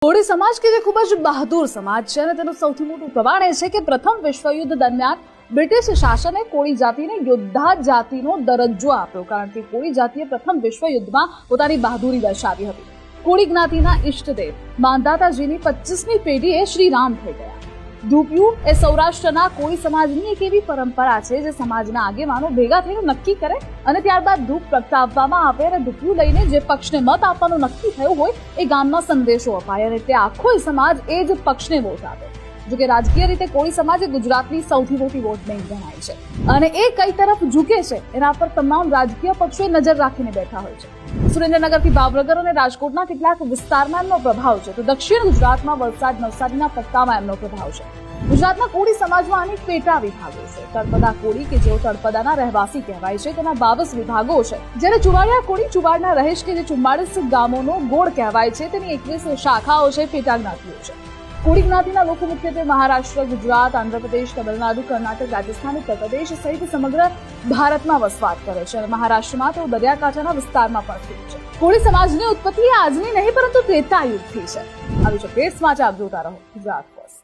કોળી સમાજ કે જે ખૂબ જ બહાદુર સમાજ છે અને તેનું સૌથી મોટું પ્રમાણ એ છે કે પ્રથમ વિશ્વયુદ્ધ દરમિયાન બ્રિટિશ શાસને કોળી જાતિને યોદ્ધા જાતિનો દરજ્જો આપ્યો, કારણ કે કોળી જાતિએ પ્રથમ વિશ્વયુદ્ધમાં પોતાની બહાદુરી દર્શાવી હતી. કોળી જ્ઞાતિના ઈષ્ટદેવ માંધાતાજીની 25મી પેઢીએ શ્રી રામ થઈ ગયા. ધૂપિયું એ સૌરાષ્ટ્રના કોળી સમાજની એક એવી પરંપરા છે જે સમાજના આગેવાનો ભેગા થઈને નક્કી કરે અને ત્યારબાદ ધૂપ પ્રગટાવવામાં આવે અને ધૂપિયું લઈને જે પક્ષને મત આપવાનું નક્કી થયું હોય એ ગામમાં સંદેશો અપાય અને તે આખો સમાજ એ જ પક્ષને વોટ આપે. જોકે રાજકીય રીતે કોળી સમાજ ગુજરાતની સૌથી મોટી વોટ બેંક ગણાય છે અને એ કઈ તરફ ઝૂકે છે એના પર તમામ રાજકીય પક્ષોએ નજર રાખીને બેઠા હોય છે. સુરેન્દ્રનગરથી ભાવનગર અને રાજકોટના કેટલાક વિસ્તારમાં એમનો પ્રભાવ છે, તો દક્ષિણ ગુજરાતમાં વલસાડ નવસારીના પટ્ટામાં એમનો પ્રભાવ છે. ગુજરાતના કોળી સમાજમાં અનેક પેટા વિભાગો છે. તળપદા કોળી કે જેઓ તળપદાના રહેવાસી કહેવાય છે તેના 22 વિભાગો છે, જ્યારે ચુવાડિયા કોળી ચુવાડના રહેશ કે જે 44 ગામોનો ગોળ કહેવાય છે તેની 21 શાખાઓ છે, પેટા જ્ઞાતિઓ છે. કોળી જ્ઞાતિના લોકો મુખ્યત્વે મહારાષ્ટ્ર, ગુજરાત, આંધ્રપ્રદેશ, તમિલનાડુ, કર્ણાટક, રાજસ્થાન, ઉત્તર પ્રદેશ સહિત સમગ્ર ભારતમાં વસવાટ કરે છે અને મહારાષ્ટ્રમાં તેઓ દરિયાકાંઠાના વિસ્તારમાં પણ સ્થિત છે. કોળી સમાજની ઉત્પત્તિ આજની નહીં પરંતુ ત્રેતા યુગથી છે. આવી છે સમાચાર આપ જોતા રહો ગુજરાત ફર્સ્ટ.